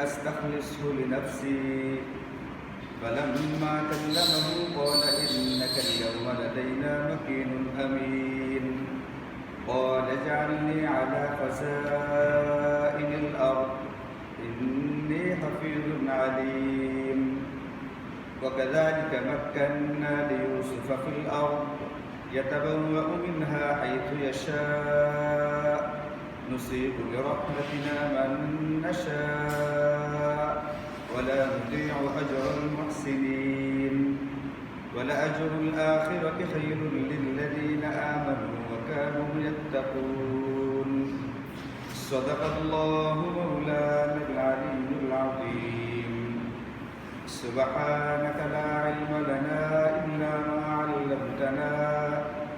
أستخلصه لنفسي فلما كلمه قال إنك اليوم لدينا مكين أمين قال اجعلني على خزائن الأرض إني حفيظ عليم وكذلك مكنا ليوسف في الأرض يتبوأ منها حيث يشاء نصيب برحمتنا من نشاء ولا نضيع أجر المحسنين ولأجر الآخرة خير للذين آمنوا وكانوا يتقون صدق الله مولانا العلي العظيم سبحانك لا علم لنا إلا ما علمتنا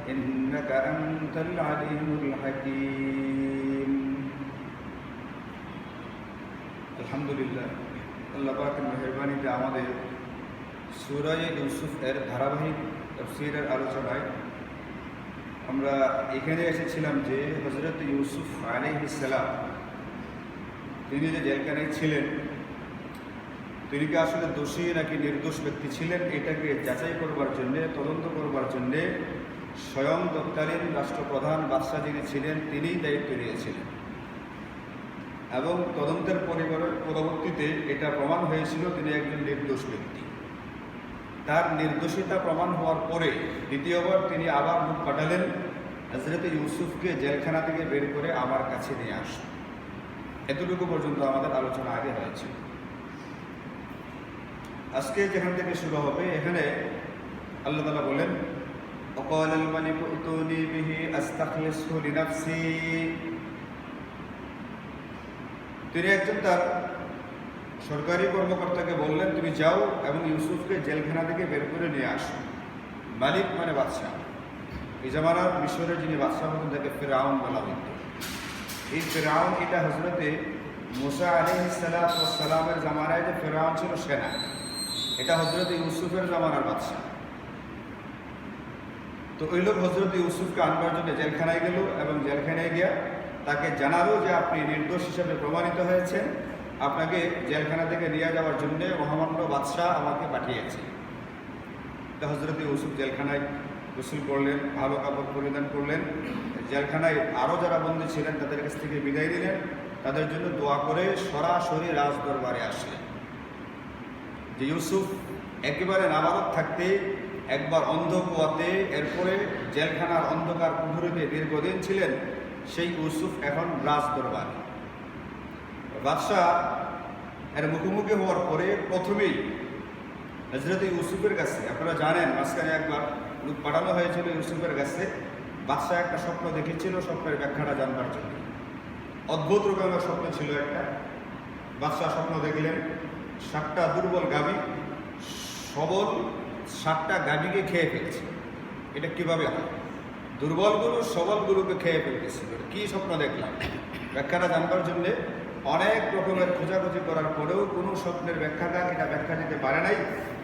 إنك أنت العليم الحكيم الحمد لله আল্লাহ পাকের মেহেরবানিতে আমাদের সূরা ইউসুফ এর ধারাবাহিক তাফসীরের আলোচনায় আমরা এখানে এসেছিলাম যে হযরত ইউসুফ আলাইহিস সালাম তিনি যে জেলখানায় ছিলেন তিনি কি আসলে দোষী নাকি নির্দোষ ব্যক্তি ছিলেন এটাকে যাচাই করবার জন্যে তদন্ত করবার জন্যে স্বয়ং তৎকালীন রাষ্ট্রপ্রধান বাদশাহ যিনি ছিলেন তিনিই দায়িত্ব নিয়েছিলেন এবং তদন্তের পরবর্তীতে এটা প্রমাণ হয়েছিল তিনি একজন নির্দোষ ব্যক্তি। তার নির্দোষিতা প্রমাণ হওয়ার পরে দ্বিতীয়বার তিনি আবার মুখ পাঠালেন হযরত ইউসুফকে জেলখানা থেকে বের করে আমার কাছে নিয়ে আসুন। এতটুকু পর্যন্ত আমাদের আলোচনা আগে হয়েছে। আজকে যেখান থেকে শুরু হবে এখানে আল্লাহ তাআলা বলেন وقال الملك ائتوني به استخلصه لنفسي তিনি একজন তার সরকারি কর্মকর্তাকে বললেন তুমি যাও এবং ইউসুফকে জেলখানা থেকে বের করে নিয়ে আসো। মালিক মানে বাদশাহ। এই জামানার মিশরের যিনি বাদশাহ হতেন তাকে ফেরাউন বলা হইত। এই ফেরাউন এটা হযরতে মুসা আলাইহিস সালামের জামানায় যে ফেরাউন ছিল সেনা, এটা হযরত ইউসুফের জামানার বাদশাহ। তো ওই লোক হযরত ইউসুফকে আনবার জন্য জেলখানায় গেল এবং জেলখানায় গিয়া তাকে জানালো যে আপনি নির্দোষ হিসেবে প্রমাণিত হয়েছেন, আপনাকে জেলখানা থেকে নিয়ে যাওয়ার জন্য মহামান্য বাদশাহ আমাকে পাঠিয়েছে। তো হযরত ইউসুফ জেলখানায় গোসল করলেন, ভালো কাপড় পরিধান করলেন, জেলখানায় আরও যারা বন্দী ছিলেন তাদের কাছ থেকে বিদায় দিলেন, তাদের জন্য দোয়া করে সরাসরি রাজদরবারে আসলেন। যে ইউসুফ একেবারে নাবালক থাকতে একবার অন্ধ কুয়াতে, এরপরে জেলখানার অন্ধকার কুঠুরিতে দীর্ঘদিন ছিলেন, সেই ইউসুফ এখন রাজ দরবারে। বাদশাহ এর মুখোমুখি হওয়ার পরে প্রথমেই হযরত ইউসুফের কাছে, আপনারা জানেন মাঝখানে একবার লোক পাঠানো হয়েছিল ইউসুফের কাছে, বাদশাহ একটা স্বপ্ন দেখেছিল, স্বপ্নের ব্যাখ্যাটা জানবার জন্য। অদ্ভুত রকমের স্বপ্ন ছিল একটা। বাদশাহ স্বপ্ন দেখলেন 7টা দুর্বল গাভী সবল 7টা গাভীকে খেয়ে ফেলছে। এটা কিভাবে হয়? দুর্বলগুলো সবলগুলোকে খেয়ে ফেলতেছিল। কি স্বপ্ন দেখলাম ব্যাখ্যাটা জানবার জন্যে অনেক রকমের খোঁজাখুঁজি করার পরেও কোনো স্বপ্নের ব্যাখ্যাটা এটা ব্যাখ্যা দিতে পারে নাই।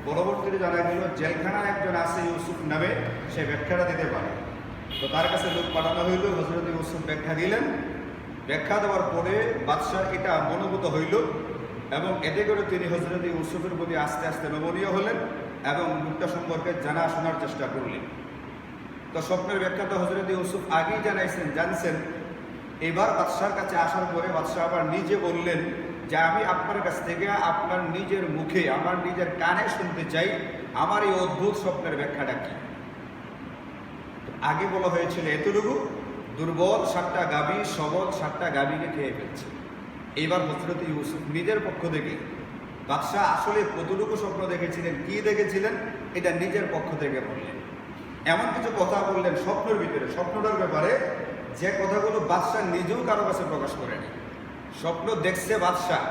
পরবর্তীতে জানা গেল জেলখানায় একজন আছে ইউসুফ নামে, সে ব্যাখ্যাটা দিতে পারে। তো তার কাছে লোক পাঠানো হইল, হযরত ইউসুফ ব্যাখ্যা দিলেন। ব্যাখ্যা দেওয়ার পরে বাদশাহ এটা মনোভূত হইল এবং এতে করে তিনি হযরত ইউসুফের প্রতি আস্তে আস্তে নমনীয় হলেন এবং লোকটা সম্পর্কে জানা শোনার চেষ্টা করলেন। তো স্বপ্নের ব্যাখ্যা তো হযরত ইউসুফ আগেই জানছেন। এবার বাদশাহর কাছে আসার পরে বাদশাহ আবার নিজে বললেন যে আমি আপনার কাছ থেকে আপনার নিজের মুখে, আমার নিজের কানে শুনতে চাই আমার এই অদ্ভুত স্বপ্নের ব্যাখ্যাটা কি। আগে বলা হয়েছিল এতটুকু, দুর্বল 7টা গাভী সবল 7টা গাভীকে খেয়ে ফেলছে। এইবার হযরত ইউসুফ নিজের পক্ষ থেকে, বাদশাহ আসলে কতটুকু স্বপ্ন দেখেছিলেন, কি দেখেছিলেন, এটা নিজের পক্ষ থেকে বললেন। এমন কিছু কথা বললেন স্বপ্নের ভিতরে, স্বপ্নটার ব্যাপারে যে কথাগুলো বাদশাহ নিজেও কারো কাছে প্রকাশ করেনি। স্বপ্ন দেখছে বাদশাহ,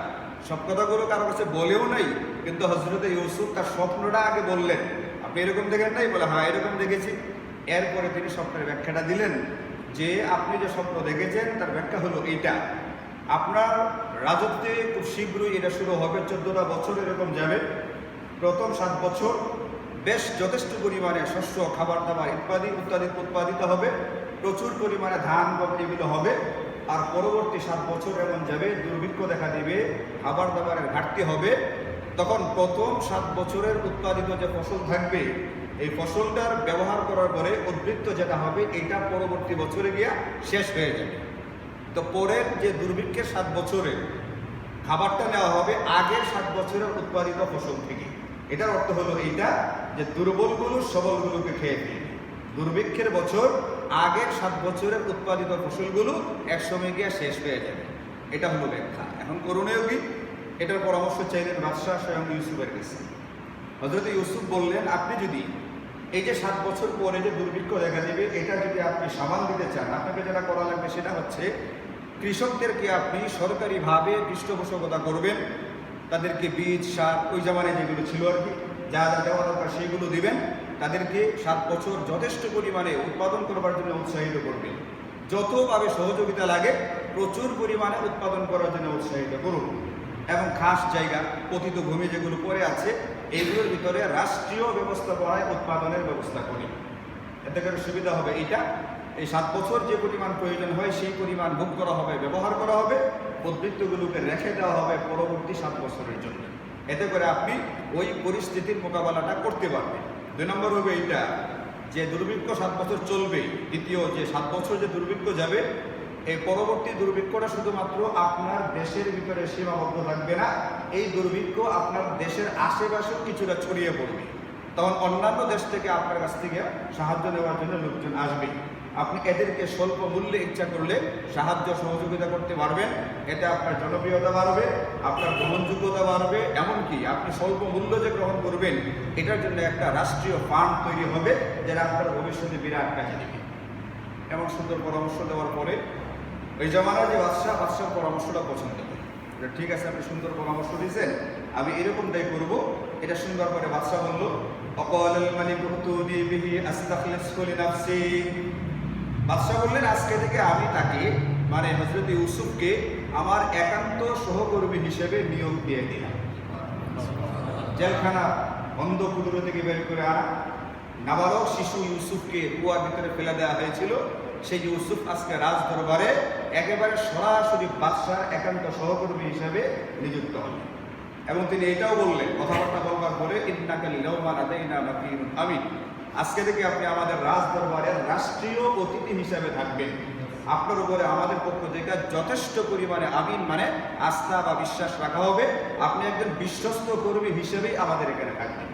সব কথাগুলো কারো কাছে বলেও নাই, কিন্তু হযরত ইউসুফ তার স্বপ্নটা আগে বললেন। আপনি এরকম দেখেন নাই? বলে হ্যাঁ এরকম দেখেছি। এরপরে তিনি স্বপ্নের ব্যাখ্যাটা দিলেন যে আপনি যে স্বপ্ন দেখেছেন তার ব্যাখ্যা হলো এইটা, আপনার রাজত্বে খুব শীঘ্রই এটা শুরু হবে, 14টা বছর এরকম যাবে। প্রথম 7 বছর বেশ যথেষ্ট পরিমাণে শস্য, খাবার দাবার ইত্যাদি উৎপাদিত হবে, প্রচুর পরিমাণে ধান গম এগুলো হবে। আর পরবর্তী 7 বছর এমন যাবে দুর্ভিক্ষ দেখা দিবে, খাবার দাবারের ঘাটতি হবে, তখন প্রথম 7 বছরের উৎপাদিত যে ফসল থাকবে এই ফসলটার ব্যবহার করার পরে উদ্বৃত্ত যেটা হবে এটা পরবর্তী বছরে গিয়া শেষ হয়ে যাবে। তো পরের যে দুর্ভিক্ষের 7 বছরে খাবারটা নেওয়া হবে আগের 7 বছরের উৎপাদিত ফসল থেকে। এটার অর্থ হলো এইটা যে দুর্বলগুলো সবলগুলোকে খেয়ে ফেলবে। দুর্ভিক্ষের বছর আগের 7 বছরের উৎপাদিত ফসলগুলো একসময় গিয়ে শেষ হয়ে যাবে। এটা হলো ব্যাখ্যা। এখন করণীয় কি? এটার পরামর্শ চাইলেন বাদশাহ স্বয়ং ইউসুফের কাছে। হযরত ইউসুফ বললেন, আপনি যদি এই যে 7 বছর পরে যে দুর্ভিক্ষ দেখা দেবে এটা যদি আপনি সামাল দিতে চান, আপনাকে যেটা করা লাগবে সেটা হচ্ছে কৃষকদেরকে আপনি সরকারিভাবে পৃষ্ঠপোষকতা করবেন, তাদেরকে বীজ সার ওই জামানায় যেগুলো ছিল আর কি যা যা দেওয়া দরকার সেইগুলো দিবেন, তাদেরকে 7 বছর যথেষ্ট পরিমাণে উৎপাদন করবার জন্য উৎসাহিত করবেন। যতভাবে সহযোগিতা লাগে প্রচুর পরিমাণে উৎপাদন করার জন্য উৎসাহিত করুন। এবং খাস জায়গা পতিত ভূমি যেগুলো পড়ে আছে এইগুলোর ভিতরে রাষ্ট্রীয় ব্যবস্থাপনায় উৎপাদনের ব্যবস্থা করি। এতে করে সুবিধা হবে এইটা, এই 7 বছর যে পরিমাণ প্রয়োজন হয় সেই পরিমাণ ভোগ করা হবে, ব্যবহার করা হবে, উদ্বৃত্তগুলোকে রেখে দেওয়া হবে পরবর্তী 7 বছরের জন্য। এতে করে আপনি ওই পরিস্থিতির মোকাবেলাটা করতে পারবেন। 2 নম্বর হবে এইটা যে দুর্ভিক্ষ 7 বছর চলবে। দ্বিতীয় যে 7 বছর যে দুর্ভিক্ষ যাবে এই পরবর্তী দুর্ভিক্ষটা শুধুমাত্র আপনার দেশের ভিতরে সীমাবদ্ধ থাকবে না, এই দুর্ভিক্ষ আপনার দেশের আশেপাশেও কিছুটা ছড়িয়ে পড়বে। তখন অন্যান্য দেশ থেকে আপনার কাছ থেকে সাহায্য নেওয়ার জন্য লোকজন আসবে। আপনি এদেরকে স্বল্প মূল্যে ইচ্ছা করলে সাহায্য সহযোগিতা করতে পারবেন। এতে আপনার জনপ্রিয়তা বাড়বে, আপনার গ্রহণযোগ্যতা বাড়বে, এমনকি আপনি স্বল্প মূল্য যে গ্রহণ করবেন এটার জন্য একটা রাষ্ট্রীয় ফান্ড তৈরি হবে যেটা আপনার ভবিষ্যতে বিরাট কাজে দেবে। এমন সুন্দর পরামর্শ দেওয়ার পরে ওই জামানার যে বাদশার পরামর্শটা পছন্দ করে, ঠিক আছে আপনি সুন্দর পরামর্শ দিয়েছেন, আমি এরকমটাই করবো। এটা সুন্দর করে বাদশা বলল, বাদশা বললেন আজকে থেকে আমি তাকে মানে হযরত ইউসুফকে আমার একান্ত সহকর্মী হিসেবে নিয়োগ দিয়ে দিলাম। জেলখানা বন্ধ কুদরত থেকে বের করে আনা নাবালক শিশু ইউসুফকে কুয়ার ভিতরে ফেলে দেওয়া হয়েছিল, সেই ইউসুফ আজকে রাজ দরবারে একেবারে সরাসরি বাদশার একান্ত সহকর্মী হিসেবে নিযুক্ত হলেন। এবং তিনি এটাও বললেন কথাবার্তা বলবার পরে, ইন্নাকা লিয়াউমা লাদাইনা মাকিনুন আমিন, আজকে থেকে আপনি আমাদের রাজ দরবারের রাষ্ট্রীয় অতিথি হিসেবে থাকবেন। আপনার উপরে আমাদের পক্ষ থেকে যথেষ্ট পরিমাণে আমিন মানে আস্থা বা বিশ্বাস রাখা হবে, আপনি একজন বিশ্বস্ত কর্মী হিসেবেই আমাদের এখানে থাকবেন।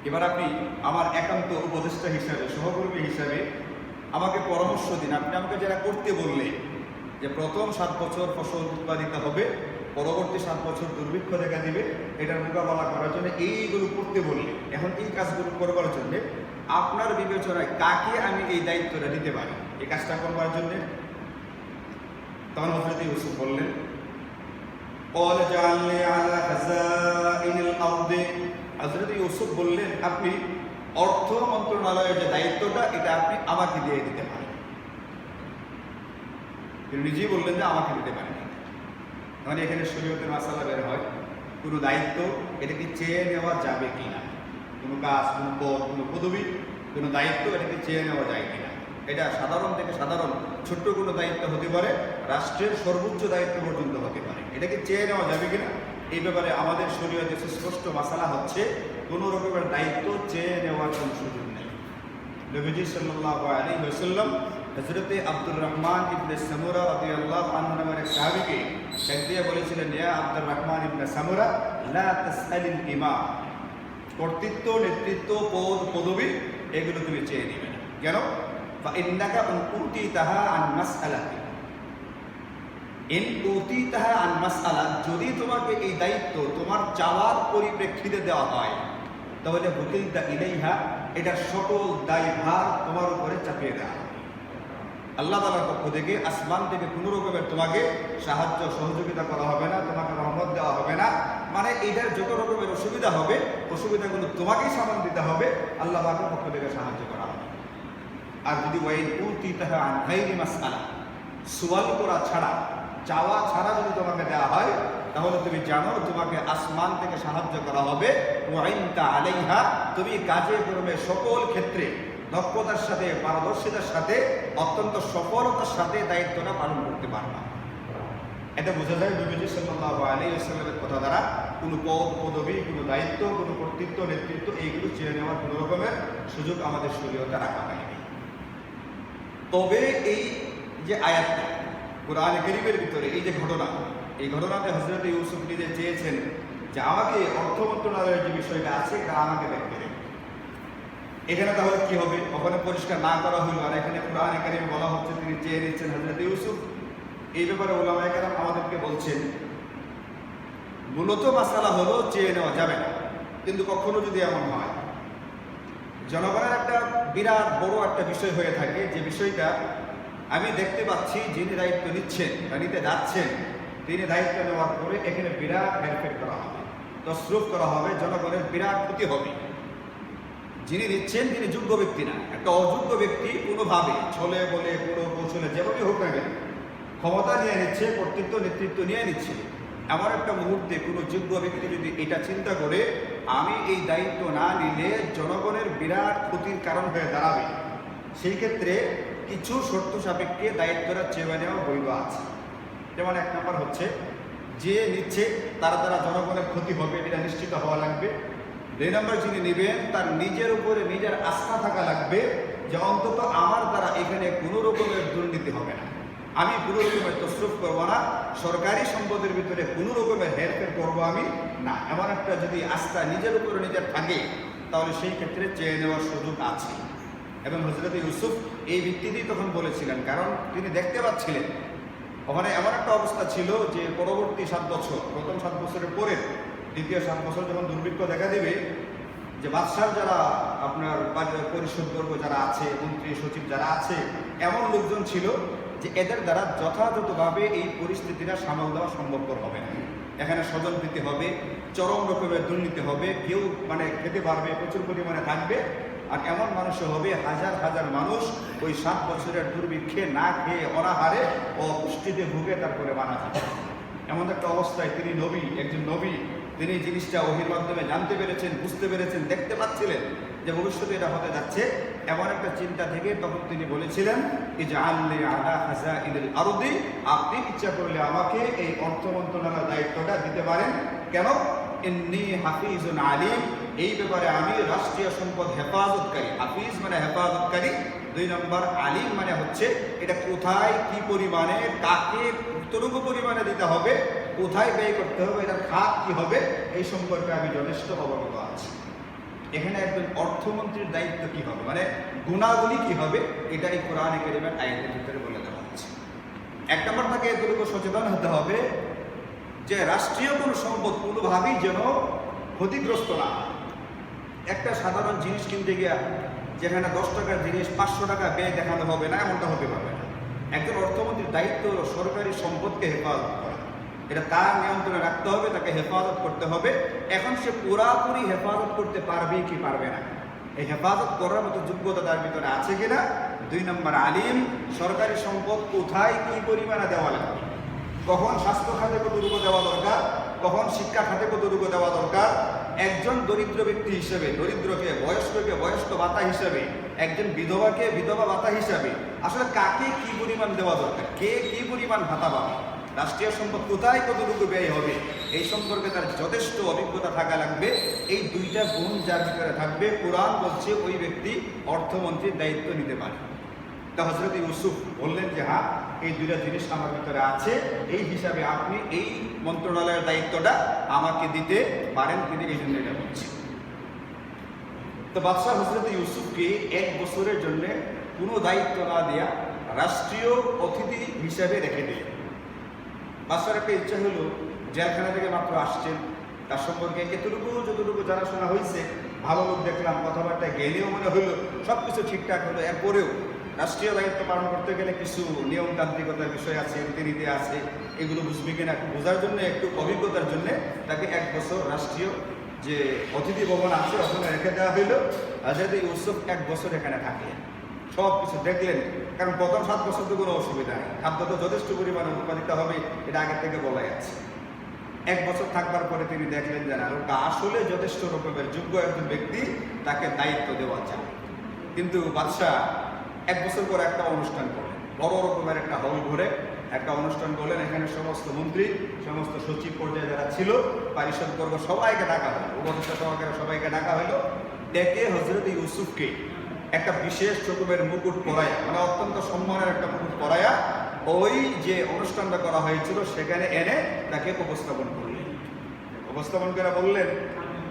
এবার আপনি আমার একান্ত উপদেষ্টা হিসাবে সহকর্মী হিসাবে আমাকে পরামর্শ দিন। আপনি আমাকে যারা করতে বললেন যে প্রথম 7 বছর ফসল উৎপাদিত হবে, পরবর্তী 7 বছর দুর্ভিক্ষ দেখা দিবে, এটার মোকাবেলা করার জন্য এইগুলো করতে বললেন। এখন এই কাজগুলো করবার জন্য আপনার বিবেচনায় কাকে আমি এই দায়িত্বটা দিতে পারি এই কাজটা করবার জন্য? তখন হযরত ইউসুফ বললেন, হযরত ইউসুফ বললেন আপনি অর্থ মন্ত্রণালয়ের যে দায়িত্বটা এটা আপনি আমাকে দিয়ে দিতে পারেন। তিনি নিজেই বললেন যে আমাকে দিতে পারেন। মানে এখানে শরীয়তের মাসালা বের হয়, কোনো দায়িত্ব এটাকে চেয়ে নেওয়া যাবে কিনা, কোনো কাজ, কোনো পদ, কোনো পদবি, কোনো দায়িত্ব এটাকে চেয়ে নেওয়া যায় কিনা। এটা সাধারণ থেকে সাধারণ ছোট্ট কোনো দায়িত্ব হতে পারে, রাষ্ট্রের সর্বোচ্চ দায়িত্ব পর্যন্ত হতে পারে, এটাকে চেয়ে নেওয়া যাবে কিনা এই ব্যাপারে আমাদের শরীয়তে সুস্পষ্ট মাসালা হচ্ছে কোনো রকমের দায়িত্ব চেয়ে নেওয়ার কোনো সুযোগ নেই। নবীজি সাল্লাল্লাহু আলাইহি ওয়াসাল্লাম হযরতে আব্দুর রহমান ইবনে সামুরা রাদিয়াল্লাহু আনহু নামের এক সাহাবীকে ডাক দিয়ে বলেছিলেন, ইয়া আব্দুর রহমান ইবনে সামুরা লা তাসআলিল ইমাম, কর্তৃত্ব, নেতৃত্ব, পদ, পদবি এগুলো তুমি চেয়ে নিবে না। কেন? ফাইন্নাকা ইন উতিতাহা আন মাসআলাতি, ইন উতিতাহা আন মাসআলা, যদি তোমাকে এই দায়িত্ব তোমার চাওয়ার পরিপ্রেক্ষিতে দেওয়া হয় তাহলে হুকিলতা ইলাইহা, এটা সকল দায়ভার তোমার উপরে চাপিয়ে দেওয়া হবে। আল্লাহ তাআলার পক্ষ থেকে আসমান থেকে কোনো রকমের তোমাকে সাহায্য সহযোগিতা করা হবে না, তোমাকে রহমত দেওয়া হবে না। মানে এটার যত রকমের অসুবিধা হবে অসুবিধাগুলো তোমাকেই সামাল দিতে হবে, আল্লাহ পাকের পক্ষ থেকে সাহায্য করা হবে। আর যদি ওয়াইন উতিতাহা আন গায়রি মাসআলা, সুয়াল করা ছাড়া, চাওয়া ছাড়া যদি তোমাকে দেওয়া হয় তাহলে তুমি জানো তোমাকে আসমান থেকে সাহায্য করা হবে। ওয়াইনতা আলাইহা, তুমি কাজে কর্মে সকল ক্ষেত্রে দক্ষতার সাথে, পারদর্শিতার সাথে, অত্যন্ত সফলতার সাথে দায়িত্বটা পালন করতে পারবা। এটা বোঝা যায় নবীজি সাল্লাল্লাহু আলাইহি ওয়াসাল্লামের কথা দ্বারা কোনো পদ, পদবি, কোনো দায়িত্ব, কোনো কর্তৃত্ব, নেতৃত্ব এইগুলো চেয়ে নেওয়ার কোনো রকমের সুযোগ আমাদের শরীয়তে রাখা হয়নি। তবে এই যে আয়াতটা কুরআনে কারীমের ভিতরে এই যে ঘটনা, এই ঘটনাতে হযরত ইউসুফ নিজে চেয়েছেন যে আমাকে অর্থ মন্ত্রণালয়ের যে বিষয়টা আছে এটা আমাকে দেখতে দেন। এখানে তাহলে কি হবে? ওখানে পরিষ্কার না করা হইল, আর এখানে কুরআনে কারীমে বলা হচ্ছে তিনি চেয়ে নিচ্ছেন হযরত ইউসুফ। এই ব্যাপারে উলামায়ে কেরাম আমাদেরকে বলছেন মূলত মাসালা হলো চেয়ে নেওয়া যাবে না, কিন্তু কখনো যদি এমন হয় জনগণের একটা বিরাট বড় একটা বিষয় হয়ে থাকে, যে বিষয়টা আমি দেখতে পাচ্ছি যিনি দায়িত্ব নিচ্ছেন বা নিতে যাচ্ছেন তিনি দায়িত্ব নেওয়ার পরে এখানে বিরাট হেরফের করা হবে, তসরুফ করা হবে, জনগণের বিরাট ক্ষতি হবে। যিনি নিচ্ছেন তিনি যোগ্য ব্যক্তি না, একটা অযোগ্য ব্যক্তি কোনোভাবে ছলে বলে কোনো কৌশলে যেভাবে হোক না কেন ক্ষমতা নিয়ে নিচ্ছে, কর্তৃত্ব নেতৃত্ব নিয়ে নিচ্ছে। এমন একটা মুহূর্তে কোনো যোগ্য ব্যক্তি যদি এটা চিন্তা করে আমি এই দায়িত্ব না নিলে জনগণের বিরাট ক্ষতির কারণ হয়ে দাঁড়াবে, সেই ক্ষেত্রে কিছু শর্ত সাপেক্ষে দায়িত্বটা চেয়ে নেওয়া বৈধ আছে। যেমন এক নম্বর হচ্ছে যে নিচ্ছে তার দ্বারা জনগণের ক্ষতি হবে এটা নিশ্চিত হওয়া লাগবে। 2 নম্বর যিনি নেবেন তার নিজের উপরে নিজের আস্থা থাকা লাগবে যে অন্তত আমার দ্বারা এখানে কোনো রকমের দুর্নীতি হবে না, আমি কোনো রকমের তসরুফ করবো না, সরকারি সম্পদের ভিতরে কোনো রকমের হেরফের করবো আমি না। এমন একটা যদি আস্থা নিজের উপরে নিজের থাকে তাহলে সেই ক্ষেত্রে চেয়ে নেওয়ার সুযোগ আছে। এবং হযরত ইউসুফ এই ভিত্তিতেই তখন বলেছিলেন, কারণ তিনি দেখতে পাচ্ছিলেন ওখানে এমন একটা অবস্থা ছিল যে পরবর্তী 7 বছর, প্রথম 7 বছরের পরে দ্বিতীয় 7 বছর যখন দুর্ভিক্ষ দেখা দেবে, যে বাদশার যারা আপনার পরিষদবর্গ যারা আছে, মন্ত্রী সচিব যারা আছে, এমন লোকজন ছিল যে এদের দ্বারা যথাযথভাবে এই পরিস্থিতিটা সামাল দেওয়া সম্ভবপর হবে না। এখানে স্বজনপ্রীতি হবে, চরম রকমের দুর্নীতি হবে, কেউ খেতে পারবে, প্রচুর পরিমাণে থাকবে, আর এমন মানুষও হবে হাজার হাজার মানুষ ওই 7 বছরের দুর্ভিক্ষে না খেয়ে অনাহারে ও পুষ্টিতে ভুগে তারপরে মারা যাবে। এমন একটা অবস্থায় তিনি নবী, একজন নবী, তিনি জিনিসটা ওহীর মাধ্যমে জানতে পেরেছেন, বুঝতে পেরেছেন, দেখতে পাচ্ছিলেন যে ভবিষ্যতে এটা হতে যাচ্ছে। এমন একটা চিন্তা থেকে তখন তিনি বলেছিলেন ইজআলনি আলা খাযাইনিল আরদি, আপনি ইচ্ছা করলে আমাকে এই অর্থ মন্ত্রণালয়ের দায়িত্বটা দিতে পারেন। কেন? ইন্নী হাফিজুন আলিম, এই ব্যাপারে আমি রাষ্ট্রীয় সম্পদ হেফাজতকারী। হাফিজ মানে হেফাজতকারী, 2 নম্বর আলিম মানে হচ্ছে এটা কোথায় কি পরিমাণে কাকে কতটুকু পরিমাণে দিতে হবে, কোথায় ব্যয় করতে হবে, এটার খাত কি হবে, এই সম্পর্কে আমি যথেষ্ট অবগত আছি। এখানে একজন অর্থমন্ত্রীর দায়িত্ব কি হবে, গুণাগুলি কি হবে, এটা এই কোরআনে কারীমের আয়াতের ভিতরে বলে দেওয়া হচ্ছে। 1 নম্বর তাকে এতটুকু সচেতন হতে হবে যে রাষ্ট্রীয় কোনো সম্পদ কোনোভাবেই যেন ক্ষতিগ্রস্ত না হয়। একটা সাধারণ জিনিস কিনতে গিয়া যেখানে 10 টাকার জিনিস 500 টাকা ব্যয় দেখানো হবে না, এমনটা হতে পারবে না। একজন অর্থমন্ত্রীর দায়িত্ব হলো সরকারি সম্পদকে হেফাজত করা, এটা তার নিয়ন্ত্রণে রাখতে হবে, তাকে হেফাজত করতে হবে। এখন সে পুরাপুরি হেফাজত করতে পারবে কি পারবে না, এই হেফাজত করার মতো যোগ্যতা তার ভিতরে আছে কিনা। 2 নম্বর আলিম, সরকারি সম্পদ কোথায় কি পরিমাণে দেওয়া লাগবে, কখন স্বাস্থ্য খাতে কতটুকু দেওয়া দরকার, কখন শিক্ষা খাতে কতটুকু দেওয়া দরকার। একজন দরিদ্র ব্যক্তি হিসেবে দরিদ্রকে, বয়স্ককে বয়স্ক ভাতা হিসেবে, একজন বিধবাকে বিধবা ভাতা হিসাবে আসলে কাকে কি পরিমাণ দেওয়া দরকার, কে কি পরিমাণ ভাতা পাবে, রাষ্ট্রীয় সম্পদ কোথায় কতটুকু ব্যয় হবে, এই সম্পর্কে তার যথেষ্ট অভিজ্ঞতা থাকা লাগবে। এই 2টা গুণ যার ভিতরে থাকবে, কোরআন বলছে ওই ব্যক্তি অর্থমন্ত্রীর দায়িত্ব নিতে পারে। তা হযরত ইউসুফ বললেন যে হ্যাঁ, এই 2টা জিনিস আমার ভিতরে আছে, এই হিসাবে আপনি এই মন্ত্রণালয়ের দায়িত্বটা আমাকে দিতে পারেন। তিনি এই জন্য এটা বলছেন। তো বাদশাহ হযরত ইউসুফকে 1 বছরের জন্য কোনো দায়িত্ব না দেয়া রাষ্ট্রীয় অতিথি হিসাবে রেখে দিলেন। বাদশার একটা ইচ্ছা হলো, জেলখানা থেকে মাত্র আসছেন, তার সম্পর্কে যতটুকু জানাশোনা হয়েছে, ভালো লোক দেখলাম, কথাবার্তা গেলেও মনে হইলো সব কিছু ঠিকঠাক হলো। এরপরেও রাষ্ট্রীয় দায়িত্ব পালন করতে গেলে কিছু নিয়মতান্ত্রিকতার বিষয় আছে, রীতিনীতি আছে, এগুলো বুঝবে কিনা বোঝার জন্য, একটু অভিজ্ঞতার জন্য তাকে 1 বছর রাষ্ট্রীয় যে অতিথি ভবন আছে ওখানে রেখে দেওয়া হইল। হযরত ইউসুফ 1 বছর এখানে থাকলেন, সব কিছু দেখলেন। কারণ প্রথম 7 বছর তো কোনো অসুবিধা নেই, খাদ্য তো যথেষ্ট পরিমাণে উৎপাদিত হবে, এটা আগের থেকে বলাই আছে। 1 বছর থাকবার পরে তিনি দেখলেন যে না, ওটা আসলে যথেষ্ট রকমের যোগ্য একজন ব্যক্তি, তাকে দায়িত্ব দেওয়া যায়। কিন্তু বাদশাহ 1 বছর পর একটা অনুষ্ঠান করলেন, বড় রকমের একটা হল ঘরে একটা অনুষ্ঠান করলেন। এখানে সমস্ত মন্ত্রী, সমস্ত সচিব পর্যায়ে যারা ছিল, পারিষদ বর্গ সবাইকে ডাকা হলো, উপদেষ্টা সহকারে সবাইকে ডাকা হলো। ডেকে হযরত ইউসুফকে একটা বিশেষ রকমের মুকুট পরায়া, মানে অত্যন্ত সম্মানের একটা মুকুট পরায়া ওই যে অনুষ্ঠানটা করা হয়েছিল সেখানে এনে তাকে উপস্থাপন করলেন। উপস্থাপন করে বললেন,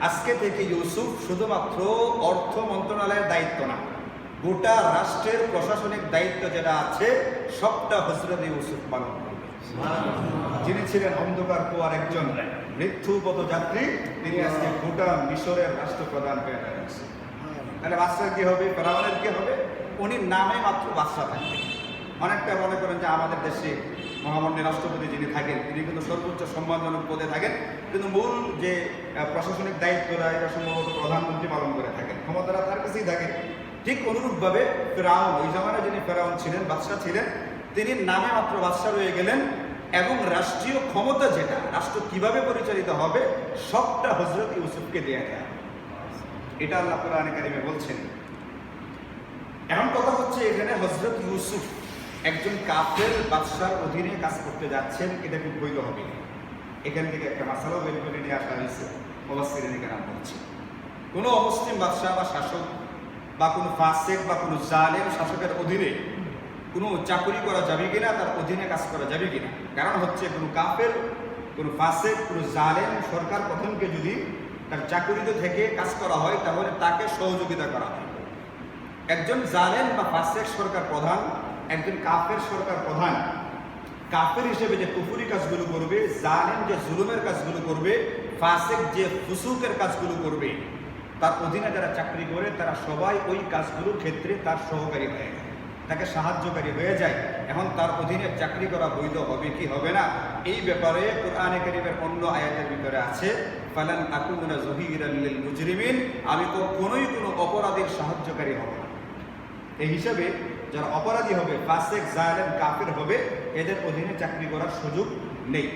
আজকে থেকে ইউসুফ শুধুমাত্র অর্থ মন্ত্রণালয়ের দায়িত্ব না, গোটা রাষ্ট্রের প্রশাসনিক দায়িত্ব যেটা আছে সবটা হযরত ইউসুফ পালন করবে। যিনি ছিলেন অন্ধকার কুয়ার একজন মৃত্যু পথযাত্রী, তিনি আজকে গোটা মিশরের রাষ্ট্রপ্রধান হয়ে দাঁড়িয়েছেন। তাহলে বাদশার কি হবে, ফেরাউনের কি হবে? উনি নামে মাত্র বাদশা থাকবেন। অনেকটা মনে করেন যে আমাদের দেশে মহামান্য রাষ্ট্রপতি যিনি থাকেন তিনি কিন্তু সর্বোচ্চ সম্মানজনক পদে থাকেন, কিন্তু মূল যে প্রশাসনিক দায়িত্বটা এটা সম্ভবত প্রধানমন্ত্রী পালন করে থাকেন, ক্ষমতাটা তার কাছেই থাকে। ঠিক অনুরূপভাবে ফেরাউন, ওই জামানায় যিনি ফেরাউন ছিলেন, বাদশাহ ছিলেন, তিনি নামে মাত্র বাদশাহ রয়ে গেলেন এবং রাষ্ট্রীয় ক্ষমতা যেটা, রাষ্ট্র কিভাবে পরিচালিত হবে সবটা হযরত ইউসুফকে দেয়া যায়। এটা আল্লাহ কোরআনে কারিমে বলছেন। এখন কথা হচ্ছে এখানে হযরত ইউসুফ একজন কাফের বাদশার অধীনে কাজ করতে যাচ্ছেন, এটা কি বৈধ হবে? এখান থেকে একটা মাসালাও বের করে নিয়ে আসা হয়েছে, মুফাসসিরিন কেরাম বলছে কোনো অমুসলিম বাদশা বা শাসক বা কোনো ফাসিক বা কোনো জালেম শাসকের অধীনে কোনো চাকরি করা যাবে কিনা, তার অধীনে কাজ করা যাবে কিনা। কারণ হচ্ছে কোনো কাফের, কোনো ফাসিক, কোনো জালেম সরকার প্রধানকে যদি তার চাকরিতে থেকে কাজ করা হয় তাহলে তাকে সহযোগিতা করা হয়। একজন জালেম বা ফাসিক সরকার প্রধান, একজন কাফের সরকার প্রধান, কাফের হিসেবে যে কুফরি কাজগুলো করবে, জালেম যে জুলুমের কাজগুলো করবে, ফাসিক যে ফুসুকের কাজগুলো করবে, তার অধীনে যারা চাকরি করে তারা সবাই ওই কাজগুলোর ক্ষেত্রে তার সহকারী হয়ে যায়, তাকে সাহায্যকারী হয়ে যায়। এখন তার অধীনে চাকরি করা বৈধ হবে কি হবে না, এই ব্যাপারে কোরআনে কারীমের অন্য আয়াতের ভিতরে আছে, ফালান আকুনা যহিরান লিল মুজরিমিন, আমি কখনোই কোনো অপরাধীর সাহায্যকারী হব না। এই হিসাবে যারা অপরাধী হবে, ফাসিক, জালেম, কাফের হবে, এদের অধীনে চাকরি করার সুযোগ নেই।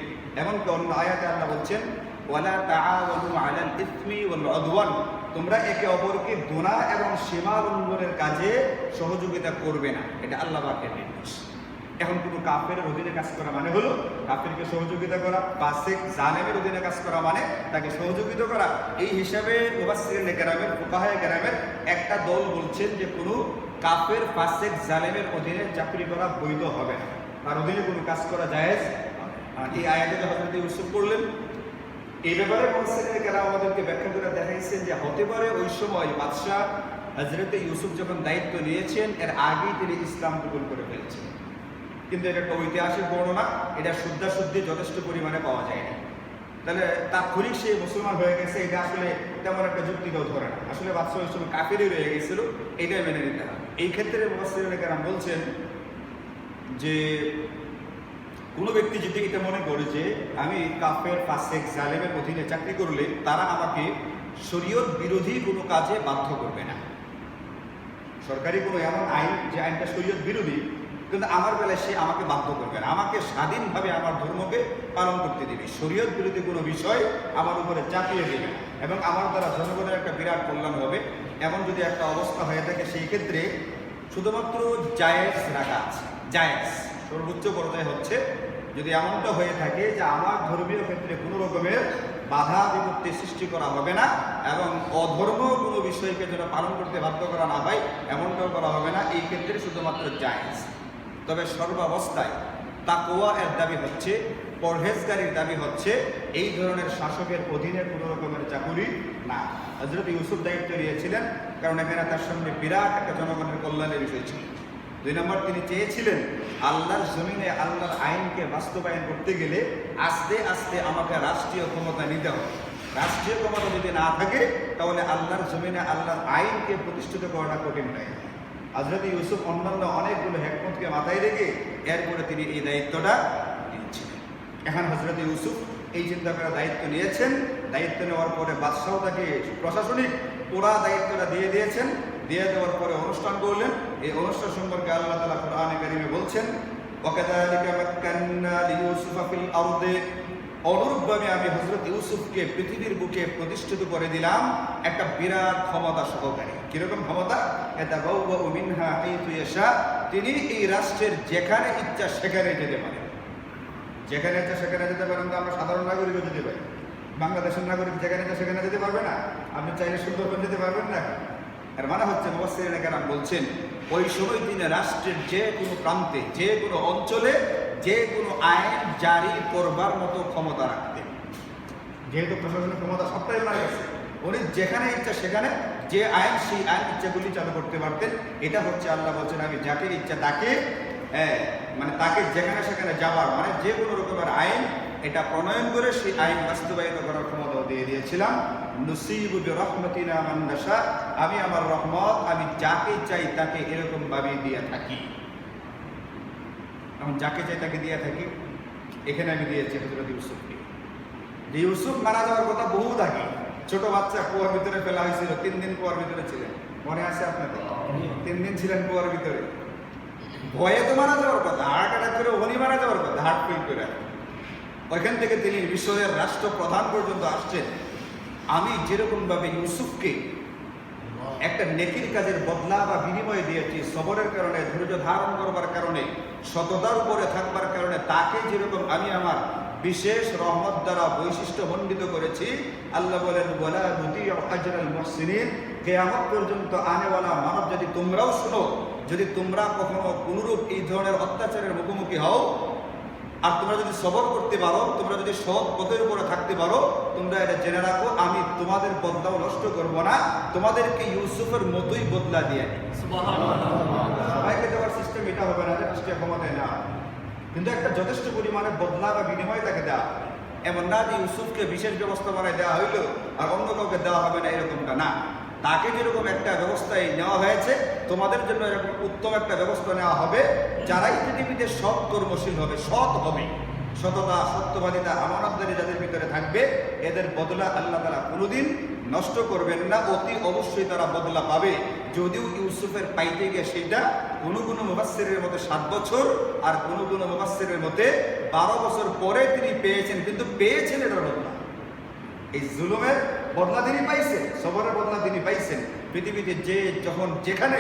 এমনকি অন্য আয়াতে আল্লাহ বলছেন, ওয়ালা তাআওয়ানু আলাল ইসমি ওয়াল উদওয়ান, তোমরা একে অপরকে গুনাহ এবং সীমা লঙ্ঘনের কাজে সহযোগিতা করবে না, এটা আল্লাহ পাকের নির্দেশ। এখন কোনো কাফের অধীনে কাজ করা মানে হলো কাফেরকে সহযোগিতা করা, ফাসিক, জালেমের অধীনে কাজ করা মানে তাকে সহযোগিতা করা। এই হিসাবে মুফাসসিরিন কেরামের, ফুকাহায়ে কেরামের একটা দল বলছেন যে কোনো কাফের, ফাসিক, জালেমের অধীনে চাকরি করা বৈধ হবে না, তার অধীনে কোনো কাজ করা জায়েজ। এই আয়াতে হযরত ইউসুফ পড়লেন, এই ব্যাপারে মুফাসসিরিন কেরাম আমাদেরকে ব্যাখ্যা করে দেখাইছেন যে হতে পারে ওই সময় বাদশাহ হযরত ইউসুফ যখন দায়িত্ব নিয়েছেন এর আগেই তিনি ইসলাম কবুল করে ফেলেছেন, কিন্তু এটা একটা ঐতিহাসিক বর্ণনা, এটা শুদ্ধাশুদ্ধি যথেষ্ট পরিমাণে পাওয়া যায়নি। তাহলে তাৎক্ষণিক সে মুসলমান হয়ে গেছে, এটা আসলে তেমন একটা যুক্তিটাও ধরে না। আসলে বাদশাহ ওই সময় কাফেরই রয়ে গেছিল, এটাই মেনে নিতে হবে। এই ক্ষেত্রে মুফাসসিরিন কেরাম বলছেন যে কোনো ব্যক্তি যদি এটা মনে করে যে আমি কাফের, ফাসিক, জালেমের অধীনে চাকরি করলে তারা আমাকে শরীয়ত বিরোধী কোনো কাজে বাধ্য করবে না, সরকারি কোনো এমন আইন যে আইনটা শরীয়ত বিরোধী কিন্তু আমার বেলায় সে আমাকে বাধ্য করবে না, আমাকে স্বাধীনভাবে আমার ধর্মকে পালন করতে দেবে, শরীয়ত বিরোধী কোনো বিষয় আমার উপরে চাপিয়ে দেবে এবং আমার দ্বারা জনগণের একটা বিরাট কল্যাণ হবে, এমন যদি একটা অবস্থা হয়ে থাকে সেই ক্ষেত্রে শুধুমাত্র জায়েজ রাখা আছে। জায়েজ সর্বোচ্চ পর্যায়ে হচ্ছে যদি এমনটা হয়ে থাকে যে আমার ধর্মীয় ক্ষেত্রে কোনো রকমের বাধা বিপত্তি সৃষ্টি করা হবে না এবং অধর্ম কোনো বিষয়কে যেন পালন করতে বাধ্য করা না হয় এমনটাও করা হবে না, এই ক্ষেত্রে শুধুমাত্র জায়েজ। তবে সর্বাবস্থায় তাকওয়া এর দাবি হচ্ছে, পরহেজগারির দাবি হচ্ছে এই ধরনের শাসকের অধীনে কোনো রকমের চাকুরি না। হযরত ইউসুফ দায়িত্ব নিয়েছিলেন কারণ এখানে তার সামনে বিরাট একটা জনগণের কল্যাণের বিষয় ছিল। 2 নম্বর, তিনি চেয়েছিলেন আল্লাহর জমিনে আল্লাহর আইনকে বাস্তবায়ন করতে গেলে আস্তে আস্তে আমাকে রাষ্ট্রীয় ক্ষমতা নিতে হবে। রাষ্ট্রীয় ক্ষমতা যদি না থাকে তাহলে আল্লাহর জমিনে আল্লাহর আইনকে প্রতিষ্ঠিত করাটা কঠিন হয়ে যায়। হযরত ইউসুফ অন্যান্য অনেকগুলো হিকমতকে মাথায় রেখে এরপরে তিনি এই দায়িত্বটা নিয়েছিলেন। এখন হযরত ইউসুফ এই চিন্তা করে দায়িত্ব নিয়েছেন, দায়িত্ব নেওয়ার পরে বাদশাহ তাকে প্রশাসনিক পুরা দায়িত্বটা দিয়ে দিয়েছেন। দিয়ে দেওয়ার পরে অনুষ্ঠান করলেন। এই অনুষ্ঠান সম্পর্কে আল্লাহ তাআলা কোরআনে কারীমে বলছেন, ওয়াকাযালিকা মাক্কান্না লিইউসুফা ফিল আরদি, অনুরূপভাবে আমি হযরত ইউসুফকে পৃথিবীর বুকে প্রতিষ্ঠিত করে দিলাম একটা বিরাট ক্ষমতা সহকারী। কিরকম ক্ষমতা? ইয়াতাবাওয়াউ মিনহা হাইতু ইয়াশা, তিনি এই রাষ্ট্রের যেখানে ইচ্ছা সেখানে যেতে পারেন। যেখানে ইচ্ছা সেখানে যেতে পারেন তো আমরা সাধারণ নাগরিকও যেতে পারি। বাংলাদেশের নাগরিক যেখানে ইচ্ছা সেখানে যেতে পারবে না? আপনি চাইলে সুন্দরবন যেতে পারবেন না? এর মানে হচ্ছে মুফাসসিরিনে কেরাম বলছেন ওই সময় তিনি রাষ্ট্রের যে কোনো প্রান্তে, যে কোনো অঞ্চলে যে কোনো আইন জারি করবার মতো ক্ষমতা রাখতেন। যেহেতু প্রশাসনিক ক্ষমতা সবটাই ওনার কাছে, উনি যেখানে ইচ্ছা সেখানে যে আইন সেই আইন ইচ্ছাগুলি চালু করতে পারতেন। এটা হচ্ছে আল্লাহ বলছেন আমি যাকে ইচ্ছা তাকে মানে তাকে যেখানে সেখানে যাওয়ার মানে যে কোনো রকমের আইন এটা প্রণয়ন করে সেই আইন বাস্তবায়িত করার ক্ষমতাও দিয়ে দিয়েছিলাম। নুসিবু বিরহমাতিনা মান নাশা, আমি আমার রহমত আমি যাকে চাই তাকে এরকম ভাবে দিয়ে থাকি। এখন যাকে চাই তাকে দিয়ে থাকি, এখানে আমি দিয়েছি হযরত ইউসুফকে। যে ইউসুফ মারা যাওয়ার কথা বহুত আগে, ছোট বাচ্চা কুয়ার ভিতরে ফেলা হয়েছিল, 3 দিন কুয়ার ভিতরে ছিলেন, মনে আছে আপনাদের? 3 দিন ছিলেন কুয়ার ভিতরে। ভয়ে তো মারা যাওয়ার কথা, হার্ট অ্যাটাক করে উনি মারা যাওয়ার কথা, হার্ট ফেল করে। ওইখান থেকে তিনি মিশরের রাষ্ট্রপ্রধান পর্যন্ত আসছেন। আমি যেরকমভাবে ইউসুফকে একটা নেকির কাজের বদলা বা বিনিময় দিয়েছি, সবরের কারণে, ধৈর্য ধারণ করবার কারণে, সততার উপরে থাকবার কারণে তাকে যেরকম আমি আমার বিশেষ রহমত দ্বারা বৈশিষ্ট্য মণ্ডিত করেছি। আল্লাহ বলেন ওয়ালা নুদিউ আজরাল মুহসিনিন, কিয়ামত পর্যন্ত আনেওয়ালা মানব যদি তোমরাও শুনো, যদি তোমরা কখনো কোনরূপ এই ধরনের অত্যাচারের মুখোমুখি হও আর তোমরা যদি সবর করতে পারো, তোমরা যদি সৎ পথের উপরে থাকতে পারো, তোমরা এটা জেনে রাখো আমি তোমাদের বদলাও নষ্ট করবো না, তোমাদেরকে ইউসুফের মতোই বদলা দিয়ে দিই। সবাইকে দেওয়ার সিস্টেম এটা হবে না যে রাষ্ট্রীয় ক্ষমতায় না, কিন্তু একটা যথেষ্ট পরিমাণে বদলা বা বিনিময় তাকে দেওয়া। এমন না যে ইউসুফকে বিশেষ ব্যবস্থা বানায় দেওয়া হইলো আর অন্য কাউকে দেওয়া হবে না, এরকমটা না। তাকে যেরকম একটা ব্যবস্থায় নেওয়া হয়েছে, তোমাদের জন্য এরকম উত্তম একটা ব্যবস্থা নেওয়া হবে। যারাই পৃথিবীতে সৎ কর্মশীল হবে, সৎ হবে, সততা সত্যবাদিতা আমানতদারি যাদের ভিতরে থাকবে, এদের বদলা আল্লাহ তাআলা কোনোদিন নষ্ট করবেন না, অতি অবশ্যই তারা বদলা পাবে। যদিও ইউসুফের পাইতে গিয়ে সেইটা কোনো কোনো মুফাসসিরের মতে 7 বছর আর কোনো কোনো মুফাসসিরের মতে 12 বছর পরে তিনি পেয়েছেন, কিন্তু পেয়েছেন এটার বদলা। এই জুলুমের বদলা তিনি পাইছেন, সবরের বদলা তিনি পাইছেন। পৃথিবীতে যে যখন যেখানে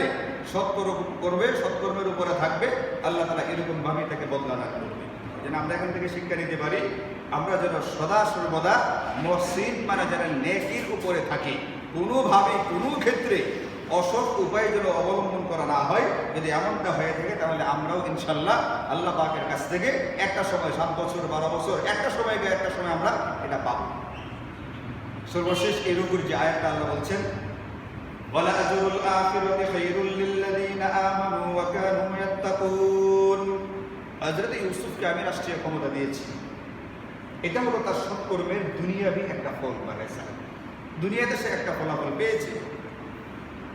সৎকর্ম করবে, সৎকর্মের উপরে থাকবে, আল্লাহ তাআলা এরকম ভাবে তাকে বদলা দান করবে। যেন আমরা এখান থেকে শিক্ষা নিতে পারি, আমরা যেন সদা সর্বদা মুহসিন মানে যারা নেকির উপরে থাকি, কোনোভাবে কোনো ক্ষেত্রে অসৎ উপায় যেন অবলম্বন করা না হয়। যদি এমনটা হয়ে থাকে তাহলে আমরাও ইনশাল্লাহ আল্লাহ পাকের কাছ থেকে একটা সময় 7 বছর 12 বছর একটা সময় গিয়ে একটা সময় আমরা এটা পাবো। সর্বশেষ এই রূপের যে আয়াতটা আল্লাহ বলছেন ওয়ালা আজরুল আখিরাতি খায়রুল লিল্লাযিনা আমানু ওয়া কানু ইয়াত্তাকুন। হযরত ইউসুফকে আমি রাষ্ট্রীয় ক্ষমতা দিয়েছি, এটা হলো তার সৎকর্মের দুনিয়াবি একটা ফল পাইছে। দুনিয়াতে সে একটা ফলাফল পেয়েছে,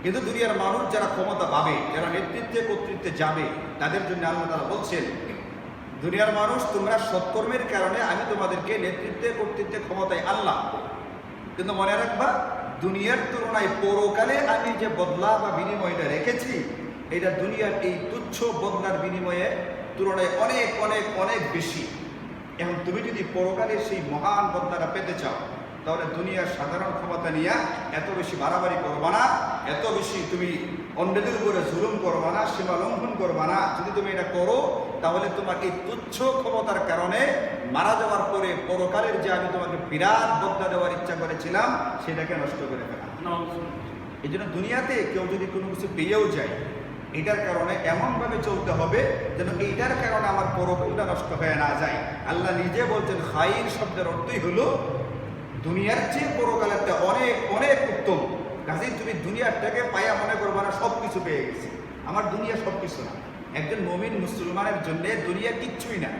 কিন্তু দুনিয়ার মানুষ যারা ক্ষমতা পাবে, যারা নেতৃত্বে কর্তৃত্বে যাবে, তাদের জন্য আল্লাহ তাআলা বলছেন দুনিয়ার মানুষ তোমরা সৎকর্মের কারণে আমি তোমাদেরকে নেতৃত্বে কর্তৃত্বে ক্ষমতায় আনলাম, কিন্তু মনে রাখবা দুনিয়ার তুলনায় পরকালে আমি যে বদলা বা বিনিময়টা রেখেছি, এটা দুনিয়ার এই তুচ্ছ বদলার বিনিময়ে তুলনায় অনেক অনেক অনেক বেশি। এখন তুমি যদি পরকালের সেই মহান বদলাটা পেতে চাও, তাহলে দুনিয়ার সাধারণ ক্ষমতা নিয়ে এত বেশি বাড়াবাড়ি করবা না, এত বেশি তুমি অন্যদের উপরে জুলুম করবা না, সীমা লঙ্ঘন করবা না। যদি তুমি এটা করো তাহলে তোমার এই তুচ্ছ ক্ষমতার কারণে মারা যাওয়ার পরে পরকালের যে আমি তোমাকে বিরাট বদলা দেওয়ার ইচ্ছা করেছিলাম সেটাকে নষ্ট করে ফেলা। এই জন্য দুনিয়াতে কেউ যদি কোনো কিছু পেয়েও যায়, এটার কারণে এমনভাবে চলতে হবে যেন এইটার কারণে আমার পরকালটা নষ্ট হয়ে না যায়। আল্লাহ নিজে বলছেন খাইর শব্দের অর্থই হলো দুনিয়ার চেয়ে পরকালেরটা অনেক অনেক উত্তম। কাজেই তুমি দুনিয়ারটাকে পায়া মনে করবা না সব কিছু পেয়ে গেছে। আমার দুনিয়া সব কিছু না। একজন মুমিন মুসলমানের জন্য দুনিয়া কিচ্ছুই না।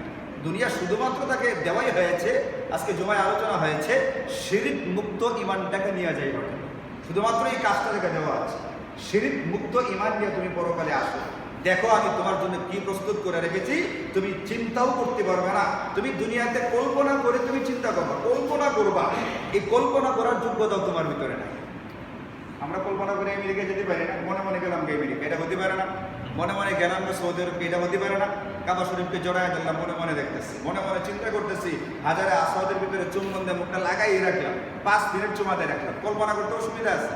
দুনিয়া শুধুমাত্র তাকে দেওয়াই হয়েছে, আজকে জমায় আলোচনা হয়েছে শিরক মুক্ত ইমানটাকে নিয়ে যাইবার জন্য, শুধুমাত্র এই কাজটা থেকে দেওয়া আছে। শিরক মুক্ত ইমান নিয়ে তুমি পরকালে আসো, দেখো আমি তোমার জন্য কি প্রস্তুত করে রেখেছি, তুমি চিন্তাও করতে পারবে না। তুমি দুনিয়াতে কল্পনা করে তুমি চিন্তা করবা, কল্পনা করবা, এই কল্পনা করার যোগ্যতাও তোমার ভিতরে নাই। আমরা কল্পনা করে আমেরিকা যেতে পারি না, মনে মনে গেলাম আমেরিকা, এটা হতে পারে না। মনে মনে গেলাম সৌদি আরব, এটা হতে পারে না। কাবা শরীফকে জড়ায় ধরলাম, মনে মনে দেখতেছি, মনে মনে চিন্তা করতেছি, হাজারে আসওয়াদের ভিতরে চুম্বন দিয়ে মুখটা লাগাই রাখলাম, 5 মিনিট চুমা দিয়ে রাখলাম। কল্পনা করতে অসুবিধা আছে,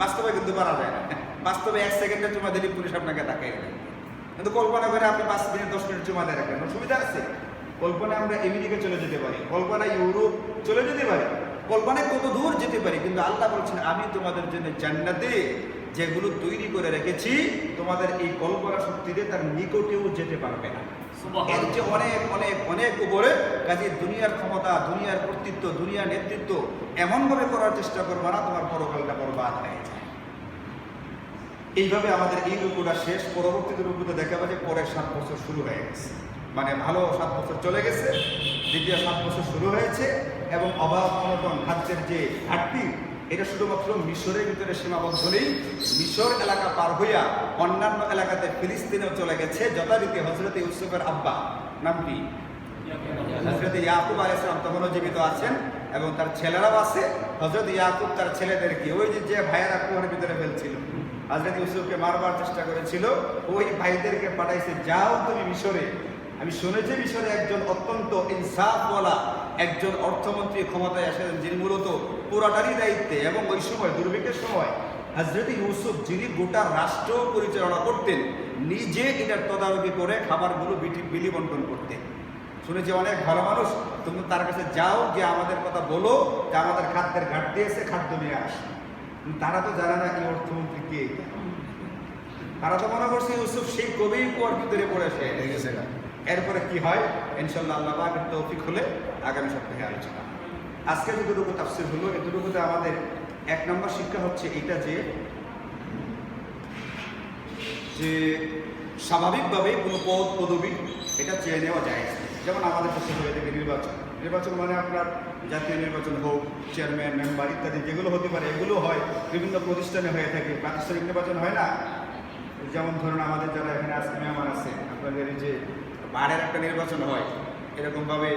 বাস্তবে কিন্তু পারা যায় না। বাস্তবে 1 সেকেন্ডের চুমা দিলে পুলিশ আপনাকে তাকাই রাখবে, কিন্তু কল্পনা করে আপনি 5 মিনিট 10 মিনিট চুমা দিয়ে রাখলেন, অসুবিধা আছে? কল্পনায় আমরা আমেরিকা চলে যেতে পারি, কল্পনায় ইউরোপ চলে যেতে পারি, কল্পনায় কত দূর যেতে পারি, কিন্তু আল্লাহ বলছেন আমি তোমাদের জন্য জান্নাতে যেগুলো তৈরি করে রেখেছি তোমাদের এই কল্পনা শক্তিতে তার নিকটেও যেতে পারবে না। এর যে অনেক অনেক অনেক উপরে। কাজে দুনিয়ার ক্ষমতা, দুনিয়ার কর্তৃত্ব, দুনিয়ার নেতৃত্ব এমনভাবে করার চেষ্টা করবো না তোমার পরকালটা বরবাদ হয়ে যায়। এইভাবে আমাদের এই রূপটা শেষ। পরবর্তীতে রূপটা দেখা পাবে পরের 7 বছর শুরু হয়ে গেছে, মানে ভালো 7 বছর চলে গেছে, দ্বিতীয় 7 বছর শুরু হয়েছে, এবং অভাব অনটন খাদ্যের যে ঘাটতি এটা শুধুমাত্র মিশরের ভিতরে সীমাবদ্ধ নেই, মিশর এলাকা পার হইয়া অন্যান্য এলাকাতে ফিলিস্তিনেও চলে গেছে। যথারীতি হযরত ইউসুফের আব্বা নাম কি? হযরত ইয়াকুব আলাইহিস সালাম তখনও জীবিত আছেন এবং তার ছেলেরাও আছে। হযরত ইয়াকুব তার ছেলেদেরকে ওই যে ভাইয়েরা কুয়ার ভিতরে ফেলছিল, হযরত ইউসুফকে মারবার চেষ্টা করেছিল, ওই ভাইদেরকে পাঠাইছে, যাও তুমি মিশরে। আমি শুনেছি মিশরে একজন অত্যন্ত ইনসাফওয়ালা একজন অর্থমন্ত্রী ক্ষমতায় আসেন, যিনি মূলত পুরাটারই দায়িত্বে, এবং ওই সময় দুর্ভিক্ষের সময় হযরত ইউসুফ যিনি গোটা রাষ্ট্র পরিচালনা করতেন, নিজে এটার তদারকি করে খাবারগুলো বিলি বন্টন করতেন। শুনেছি অনেক ভালো মানুষ, তুমি তার কাছে যাও, যে আমাদের কথা বলো যে আমাদের খাদ্যের ঘাটতি আছে, খাদ্য নিয়ে আস। তারা তো জানে না এই অর্থমন্ত্রী কে, তারা তো মনে করছে ইউসুফ সেই কবি কুয়ার ভিতরে পড়ে সে গেছে। এরপরে কি হয় ইনশাআল্লাহ আল্লাহ পাকের তৌফিক হলে আগামী সপ্তাহে আলোচনা। আজকে যতটুকু তাফসীর হলো এতটুকুতে আমাদের 1 নম্বর শিক্ষা হচ্ছে এটা যে স্বাভাবিকভাবে কোনো পদ পদবি এটা চেয়ে নেওয়া যায়। যেমন আমাদের দেশে হয়ে থাকে নির্বাচন মানে আপনার জাতীয় নির্বাচন হোক, চেয়ারম্যান, মেম্বার ইত্যাদি যেগুলো হতে পারে, এগুলো হয় বিভিন্ন প্রতিষ্ঠানে হয়ে থাকে। প্রাতিষ্ঠানিক নির্বাচন হয় না, যেমন ধরুন আমাদের যারা এখানে আজকে মেহমান আছে, আপনাদের যে বারের একটা নির্বাচন হয়, এরকমভাবে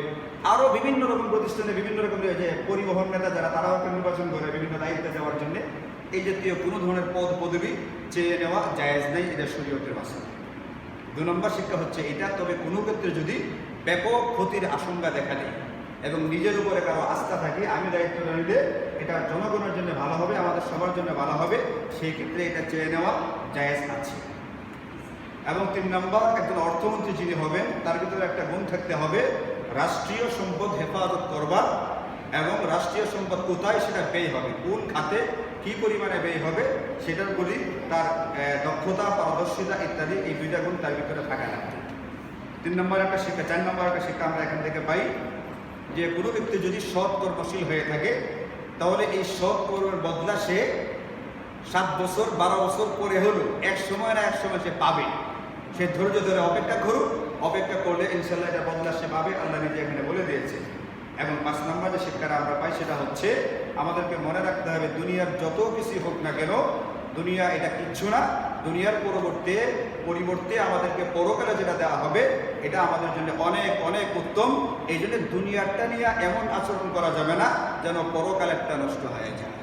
আরও বিভিন্ন রকম প্রতিষ্ঠানে বিভিন্ন রকম যে পরিবহন নেতা যারা, তারাও একটা নির্বাচন করে বিভিন্ন দায়িত্বে যাওয়ার জন্য। এই জাতীয় কোনো ধরনের পদ পদবি চেয়ে নেওয়া জায়েজ নেই, এটা শরীয়তের মাসলা। 2 নম্বর শিক্ষা হচ্ছে এটা, তবে কোনো ক্ষেত্রে যদি ব্যাপক ক্ষতির আশঙ্কা দেখা দেয় এবং নিজের উপরে কারো আস্থা থাকে, আমি দায়িত্বটা নিলে এটা জনগণের জন্য ভালো হবে, আমাদের সবার জন্য ভালো হবে, সেই ক্ষেত্রে এটা চেয়ে নেওয়া জায়েজ আছে। এবং 3 নম্বর, একজন অর্থমন্ত্রী যিনি হবেন তার ভিতরে একটা গুণ থাকতে হবে, রাষ্ট্রীয় সম্পদ হেফাজত করবার, এবং রাষ্ট্রীয় সম্পদ কোথায় সেটা ব্যয় হবে, কোন খাতে কী পরিমাণে ব্যয় হবে সেটার প্রতি তার দক্ষতা, পারদর্শিতা ইত্যাদি, এই 2টা গুণ তার ভিতরে থাকা লাগবে। 3 নম্বর একটা শিক্ষা। 4 নম্বর একটা শিক্ষা আমরা এখান থেকে পাই যে কোনো ব্যক্তি যদি সৎ কর্মশীল হয়ে থাকে, তাহলে এই সৎ কর্মের বদলা সে 7 বছর 12 বছর পরে হলো এক সময় না এক সময় সে পাবে। সে ধৈর্য ধরে অপেক্ষা করুক, অপেক্ষা করলে ইনশাল্লাহ এটা বদলা সে পাবে, আল্লাহ নিজে এখানে বলে দিয়েছে। এবং 5 নম্বর যে শিক্ষাটা আমরা পাই সেটা হচ্ছে আমাদেরকে মনে রাখতে হবে, দুনিয়ার যত কিছু হোক না কেন, দুনিয়া এটা কিচ্ছু না। দুনিয়ার পরিবর্তে আমাদেরকে পরকালে যেটা দেওয়া হবে এটা আমাদের জন্য অনেক অনেক উত্তম। এই জন্য দুনিয়ারটা নিয়ে এমন আচরণ করা যাবে না যেন পরকালেরটা নষ্ট হয়ে যায়।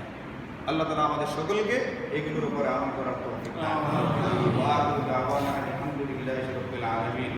আল্লাহ তাআলা আমাদের সকলকে এগুলোর উপরে আমল করার তৌফিক দান করুন। আলহামদুলিল্লাহি রাব্বিল আলামিন।